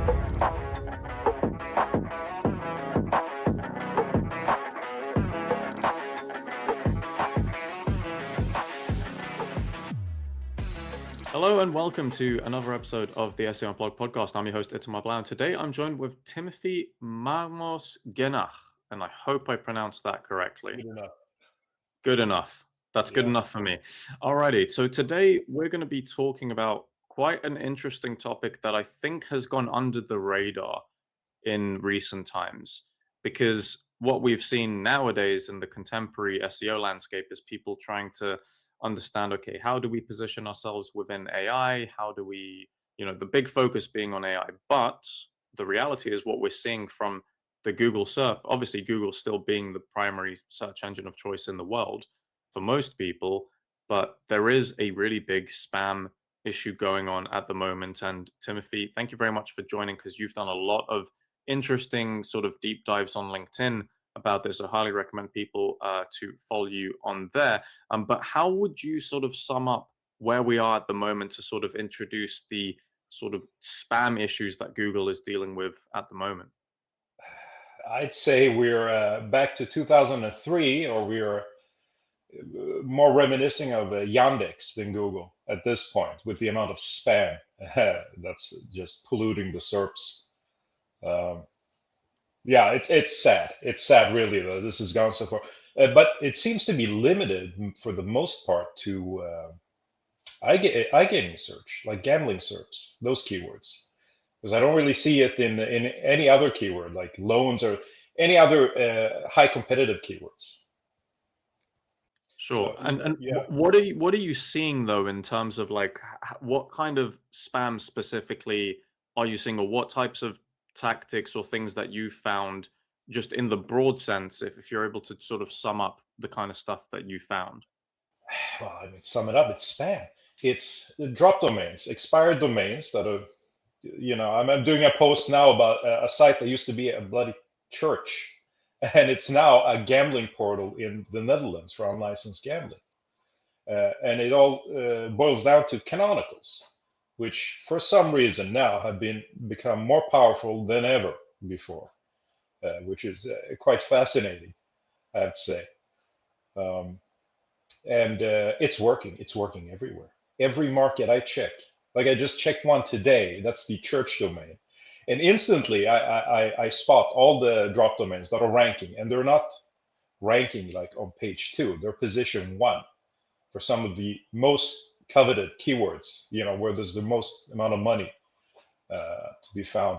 Hello and welcome to another episode of the SEO Unplugged podcast. I'm your host, Itamar, Blauer. Today I'm joined with Timothy Malmros Genach, and I hope I pronounced that correctly. Good enough. Good enough. That's good enough for me. Alrighty, so today we're going to be talking about quite an interesting topic that I think has gone under the radar in recent times, because what we've seen nowadays in the contemporary SEO landscape is people trying to understand, okay, how do we position ourselves within AI? How do we, the big focus being on AI, but the reality is what we're seeing from the Google SERP, obviously Google still being the primary search engine of choice in the world for most people, but there is a really big spam issue going on at the moment. And Timothy, thank you very much for joining, because you've done a lot of interesting sort of deep dives on LinkedIn about this. I highly recommend people to follow you on there. But how would you sort of sum up where we are at the moment to sort of introduce the sort of spam issues that Google is dealing with at the moment? I'd say we're back to 2003, or we're more reminiscing of Yandex than Google at this point, with the amount of spam that's just polluting the SERPs. Yeah, it's sad. It's sad, really, though this has gone so far. But it seems to be limited for the most part to iGaming search, like gambling SERPs, those keywords. Because I don't really see it in any other keyword, like loans or any other high competitive keywords. Sure. So, And yeah. what are you seeing though in terms of like what kind of spam specifically are you seeing, or what types of tactics or things that you found, just in the broad sense, if you're able to sort of sum up the kind of stuff that you found? Well, I mean, sum it up, it's spam. It's drop domains, expired domains that are, I'm doing a post now about a site that used to be a bloody church, and it's now a gambling portal in the Netherlands for unlicensed gambling. And it all boils down to canonicals, which for some reason now have become more powerful than ever before, which is quite fascinating, I have to say. And it's working. It's working everywhere. Every market I check, like I just checked one today. That's the church domain, and instantly I spot all the drop domains that are ranking, and they're not ranking like on page 2. They're position 1 for some of the most coveted keywords. Where there's the most amount of money to be found.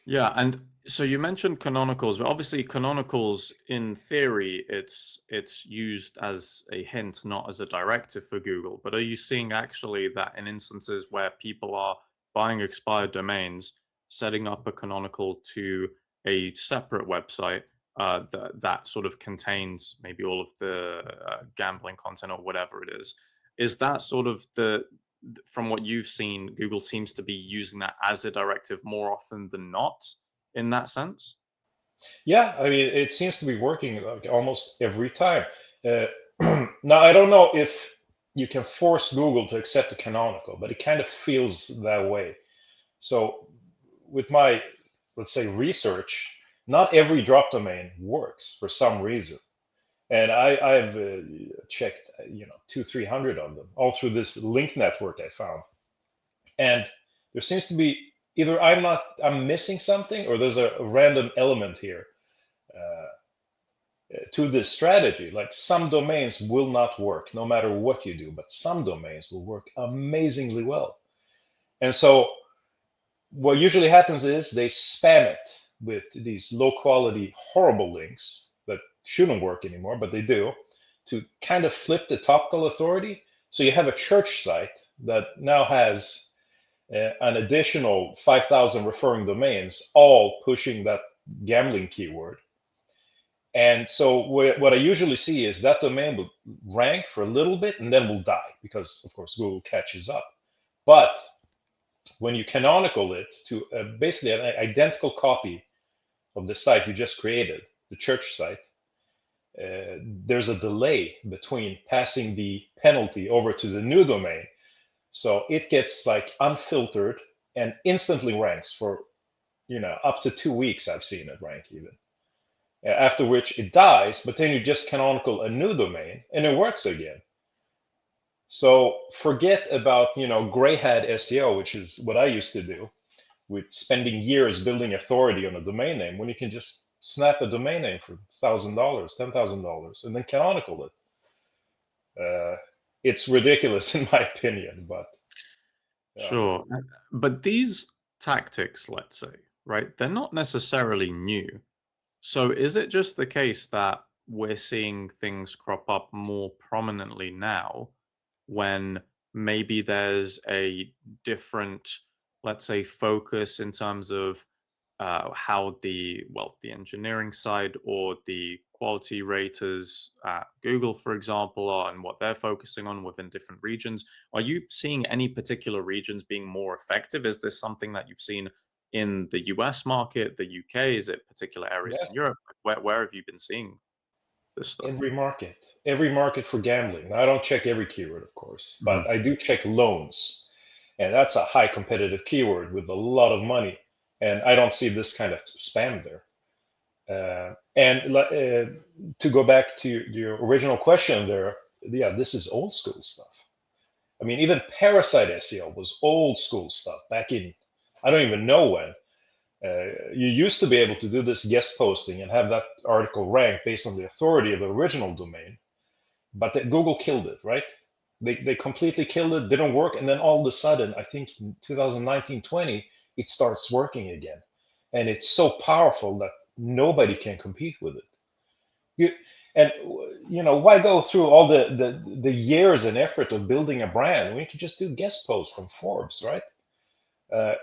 Yeah, and so you mentioned canonicals, but obviously canonicals, in theory, it's used as a hint, not as a directive for Google. But are you seeing actually that in instances where people are buying expired domains, setting up a canonical to a separate website that sort of contains maybe all of the gambling content or whatever it is that sort of from what you've seen, Google seems to be using that as a directive more often than not in that sense? Yeah, I mean, it seems to be working like almost every time. Uh, Now, I don't know if you can force Google to accept the canonical, but it kind of feels that way. So, with my, let's say, research, not every drop domain works for some reason. And I've checked, 300 of them all through this link network I found. And there seems to be either I'm missing something, or there's a random element here to this strategy. Like, some domains will not work no matter what you do, but some domains will work amazingly well. And so what usually happens is they spam it with these low quality, horrible links that shouldn't work anymore, but they do, to kind of flip the topical authority. So you have a church site that now has an additional 5,000 referring domains, all pushing that gambling keyword. And so what I usually see is that domain will rank for a little bit and then will die, because, of course, Google catches up. But when you canonical it to basically an identical copy of the site you just created, the church site, there's a delay between passing the penalty over to the new domain. So it gets like unfiltered and instantly ranks for, up to 2 weeks. I've seen it rank even. After which it dies, but then you just canonical a new domain and it works again. So forget about, gray hat SEO, which is what I used to do, with spending years building authority on a domain name, when you can just snap a domain name for $1,000, $10,000, and then canonical it. It's ridiculous in my opinion, but Sure. But these tactics, let's say, right, they're not necessarily new. So is it just the case that we're seeing things crop up more prominently now when maybe there's a different, let's say, focus in terms of how the engineering side or the quality raters at Google, for example, are and what they're focusing on within different regions? Are you seeing any particular regions being more effective? Is this something that you've seen in the US market, the UK? Is it particular areas in yes, Europe? Where have you been seeing this stuff? every market for gambling. I don't check every keyword, of course, Mhm. but I do check loans, and that's a high competitive keyword with a lot of money, and I don't see this kind of spam there. And to go back to your original question there, yeah, this is old school stuff. I mean, even parasite SEO was old school stuff back in, I don't even know when. You used to be able to do this guest posting and have that article rank based on the authority of the original domain, but Google killed it, right? They completely killed it, didn't work, and then all of a sudden, I think in 2019-20, it starts working again, and it's so powerful that nobody can compete with it. You and why go through all the years and effort of building a brand when you can just do guest posts on Forbes, right?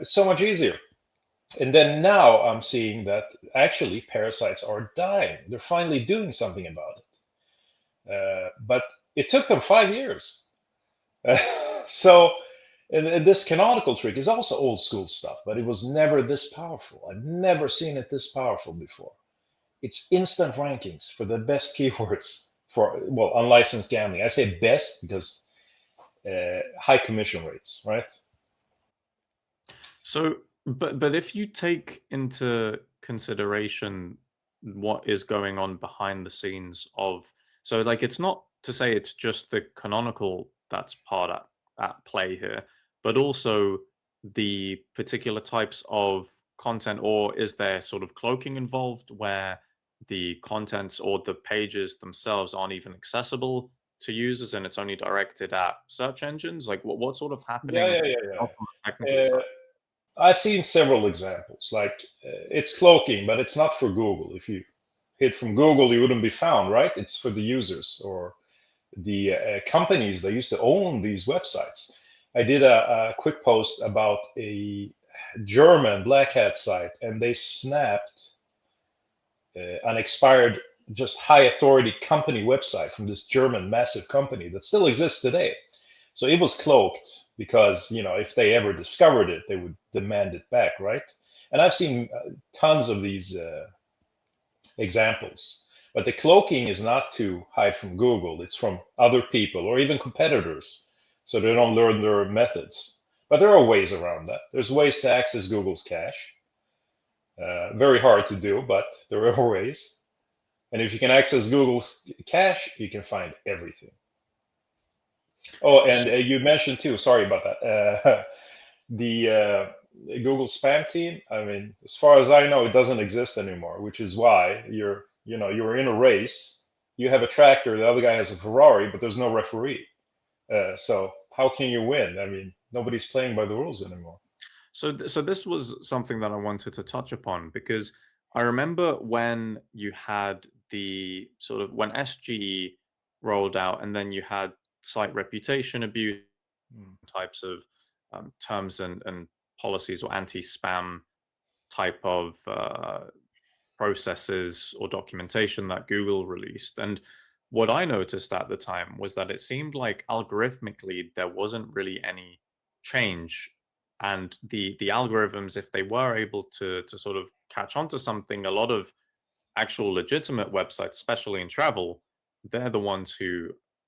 It's so much easier. And then now I'm seeing that actually parasites are dying. They're finally doing something about it. But it took them 5 years. So, and this canonical trick is also old school stuff, but it was never this powerful. I've never seen it this powerful before. It's instant rankings for the best keywords for, well, unlicensed gambling. I say best because high commission rates, right? So, but if you take into consideration what is going on behind the scenes of, so like it's not to say it's just the canonical that's part at play here, but also the particular types of content, or is there sort of cloaking involved where the contents or the pages themselves aren't even accessible to users and it's only directed at search engines? Like what's sort of Yeah, happening yeah, yeah, from the technical yeah. side? I've seen several examples. Like it's cloaking, but it's not for Google. If you hit from Google, you wouldn't be found, right? It's for the users or the companies that used to own these websites. I did a quick post about a German black hat site, and they snapped an expired, just high authority company website from this German massive company that still exists today. So it was cloaked because, if they ever discovered it, they would demand it back, right? And I've seen tons of these examples. But the cloaking is not to hide from Google, it's from other people or even competitors, so they don't learn their methods. But there are ways around that. There's ways to access Google's cache. Very hard to do, but there are ways. And if you can access Google's cache, you can find everything. Oh, and you mentioned too, sorry about that, the Google spam team. I mean, as far as I know, it doesn't exist anymore, which is why you're in a race. You have a tractor, the other guy has a Ferrari, but there's no referee. So how can you win? I mean, nobody's playing by the rules anymore. So, so this was something that I wanted to touch upon because I remember when you had the sort of when SGE rolled out, and then you had site reputation abuse Mm. types of terms and policies or anti-spam type of processes or documentation that Google released. And what I noticed at the time was that it seemed like algorithmically there wasn't really any change. And the algorithms, if they were able to sort of catch on to something, a lot of actual legitimate websites, especially in travel, they're the ones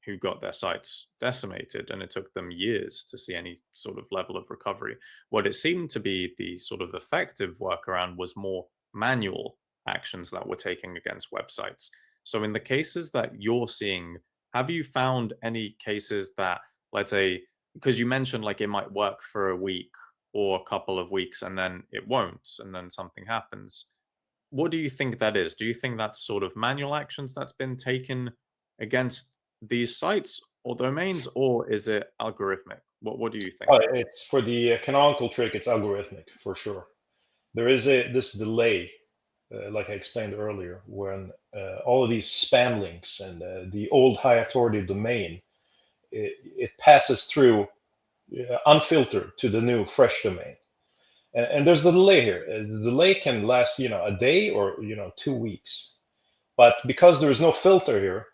who got their sites decimated, and it took them years to see any sort of level of recovery. What it seemed to be the sort of effective workaround was more manual actions that were taken against websites. So, in the cases that you're seeing, have you found any cases that, let's say, because you mentioned like it might work for a week or a couple of weeks and then it won't, and then something happens? What do you think that is? Do you think that's sort of manual actions that's been taken against these sites or domains, or is it algorithmic? What do you think? It's for the canonical trick. It's algorithmic for sure. There is this delay, like I explained earlier, when all of these spam links and the old high authority domain, it passes through unfiltered to the new fresh domain. And there's the delay here. The delay can last, a day or 2 weeks. But because there is no filter here,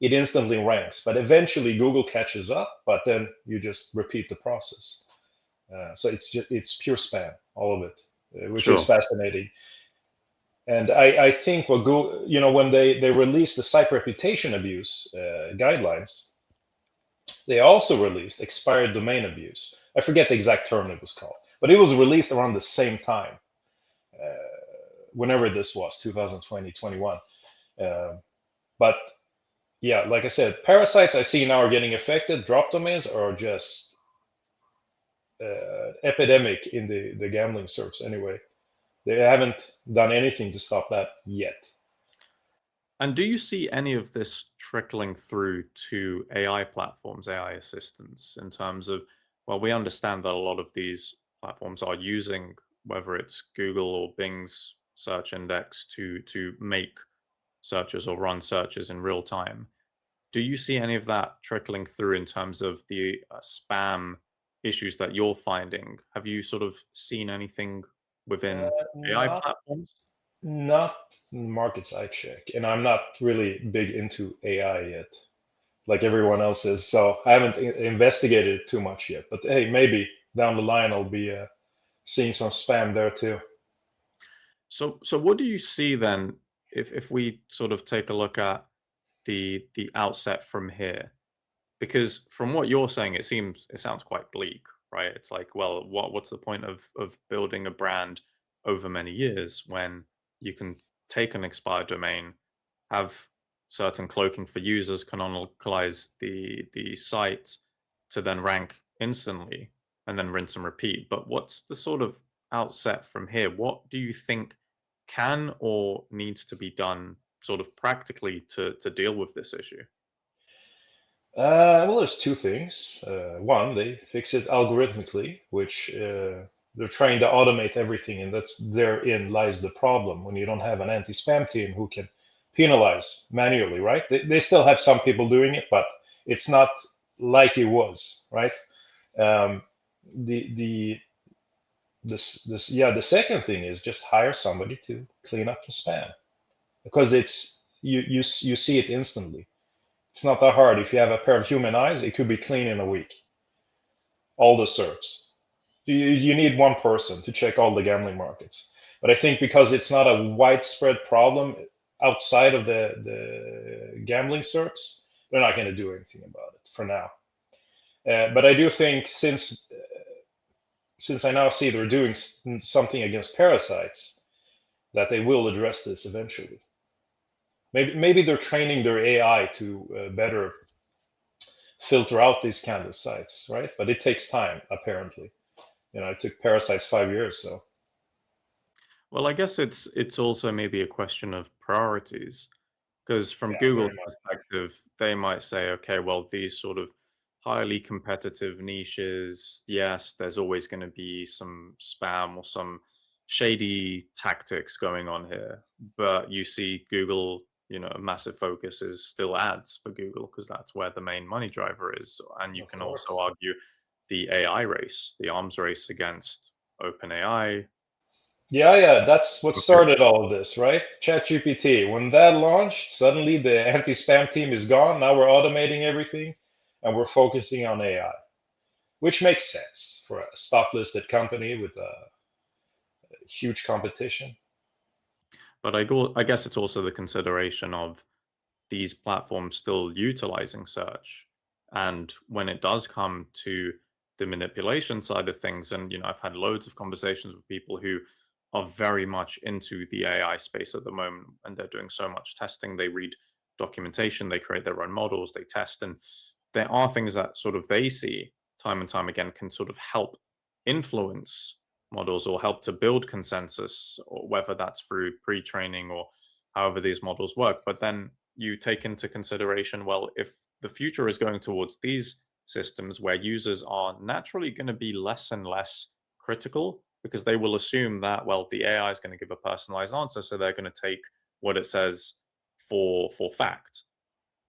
it instantly ranks. But eventually Google catches up, but then you just repeat the process. So it's pure spam, all of it, which is Sure. fascinating. And I think what Google, when they released the site reputation abuse guidelines, they also released expired domain abuse. I forget the exact term it was called, but it was released around the same time, whenever this was, 2020, 21. But yeah, like I said, parasites I see now are getting affected. Drop domains are just epidemic in the gambling SERPs anyway. They haven't done anything to stop that yet. And do you see any of this trickling through to AI platforms, AI assistants, in terms of, well, we understand that a lot of these platforms are using whether it's Google or Bing's search index to make searches or run searches in real time. Do you see any of that trickling through in terms of the spam issues that you're finding? Have you sort of seen anything within AI Not platforms? not markets I check, and I'm not really big into AI yet, like everyone else is. So I haven't investigated it too much yet. But hey, maybe down the line I'll be seeing some spam there too. So what do you see then if we sort of take a look at the outset from here? Because from what you're saying, it sounds quite bleak, right? It's like, well, what's the point of building a brand over many years when you can take an expired domain, have certain cloaking for users, canonicalize the site to then rank instantly, and then rinse and repeat. But what's the sort of outset from here? What do you think can or needs to be done sort of practically to deal with this issue? Well, there's two things. One, they fix it algorithmically, which they're trying to automate everything, and that's therein lies the problem. When you don't have an anti-spam team who can penalize manually, right? They still have some people doing it, but it's not like it was, right? Um, the this yeah, the second thing is just hire somebody to clean up the spam, because you see it instantly. It's not that hard. If you have a pair of human eyes, it could be clean in a week. All the SERPs. You need one person to check all the gambling markets. But I think because it's not a widespread problem outside of the gambling SERPs, they're not going to do anything about it for now. But I do think since I now see they're doing something against parasites, that they will address this eventually. Maybe they're training their AI to better filter out these kind of sites, right? But it takes time, apparently. It took parasites 5 years. So Well, I guess it's also maybe a question of priorities. Because from yeah, very Google's much. perspective, they might say, okay, well, these sort of highly competitive niches, yes, there's always going to be some spam or some shady tactics going on here. But you see Google, a massive focus is still ads for Google because that's where the main money driver is. And you Of can also course. argue the AI race, the arms race against OpenAI. Yeah, that's what Okay. started all of this, right? ChatGPT. When that launched, suddenly the anti-spam team is gone. Now we're automating everything, and we're focusing on AI, which makes sense for a stock-listed company with a huge competition. But I guess it's also the consideration of these platforms still utilizing search? And when it does come to the manipulation side of things, and I've had loads of conversations with people who are very much into the AI space at the moment, and they're doing so much testing. They read documentation, they create their own models, they test, and there are things that sort of they see time and time again can sort of help influence models or help to build consensus, or whether that's through pre-training or however these models work. But then you take into consideration, well, if the future is going towards these systems where users are naturally going to be less and less critical, because they will assume that, well, the AI is going to give a personalized answer, so they're going to take what it says for fact,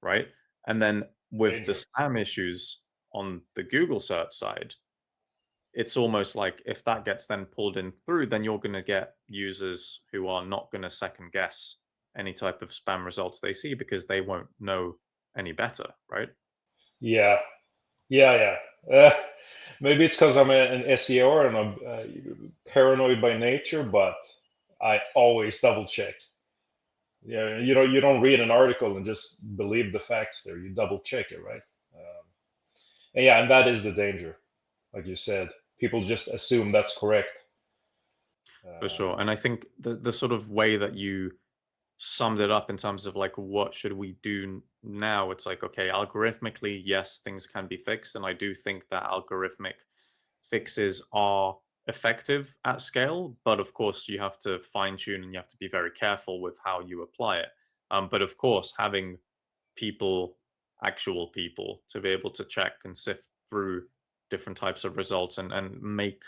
right? And then with the Dangerous. spam issues on the Google search side, it's almost like if that gets then pulled in through, then you're going to get users who are not going to second guess any type of spam results they see because they won't know any better, right? Yeah, yeah, yeah. Maybe it's because I'm an SEO and I'm paranoid by nature, but I always double check. Yeah, you don't read an article and just believe the facts there. You double check it, right? And yeah, and that is the danger, like you said. People just assume that's correct. For Um, sure. And I think the sort of way that you summed it up in terms of like what should we do now, it's like, okay, algorithmically, yes, things can be fixed, and I do think that algorithmic fixes are effective at scale, but of course you have to fine tune and you have to be very careful with how you apply it. But of course, having people, actual people, to be able to check and sift through different types of results and make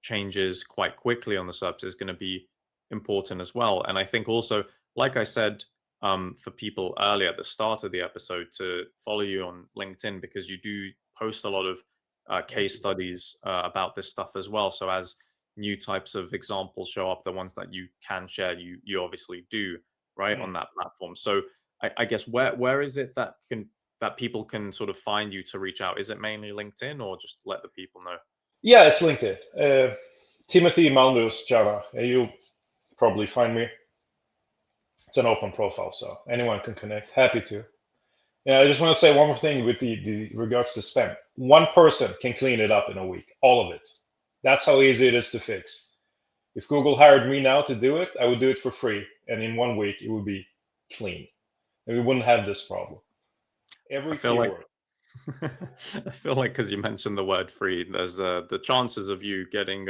changes quite quickly on the SERPs is going to be important as well. And I think also, like I said, for people earlier at the start of the episode, to follow you on LinkedIn, because you do post a lot of thank case you. studies about this stuff as well. So as new types of examples show up, the ones that you can share, you obviously do, right, Hmm. on that platform. So I guess where is it that people can sort of find you to reach out? Is it mainly LinkedIn, or just let the people know? Yeah, it's LinkedIn. Timothy Malmros Genach. You'll probably find me. It's an open profile, so anyone can connect. Happy to. Yeah, I just want to say one more thing with the regards to spam. One person can clean it up in a week, all of it. That's how easy it is to fix. If Google hired me now to do it, I would do it for free, and in 1 week it would be clean, and we wouldn't have this problem. I Every feel like keyword. I feel like because you mentioned the word free, there's the chances of you getting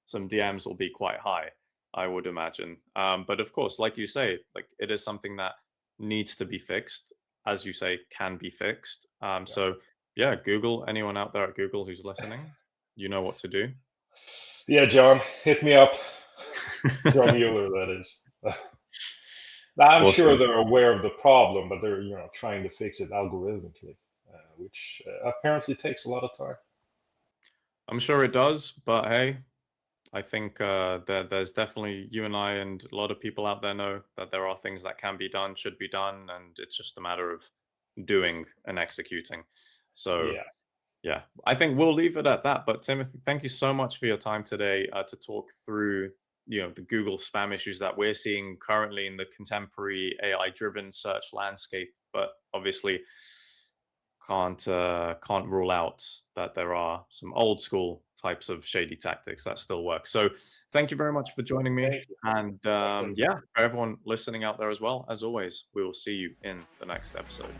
some DMs will be quite high, I would imagine. But of course, like you say, like it is something that needs to be fixed, as you say, can be fixed. Yeah, So yeah, Google, anyone out there at Google who's listening, you know what to do. yeah, John, hit me up. John Mueller, that is. I'm sure Awesome. they're aware of the problem, but they're trying to fix it algorithmically, which apparently takes a lot of time. I'm sure it does, but hey, I think there's definitely, you and I and a lot of people out there know that there are things that can be done, should be done, and it's just a matter of doing and executing. So Yeah, yeah, I think we'll leave it at that. But Timothy, thank you so much for your time today to talk through the Google spam issues that we're seeing currently in the contemporary AI-driven search landscape. But obviously, can't rule out that there are some old school types of shady tactics that still work. So thank you very much for joining me. thank you. And My pleasure. yeah, for everyone listening out there as well, as always, we will see you in the next episode.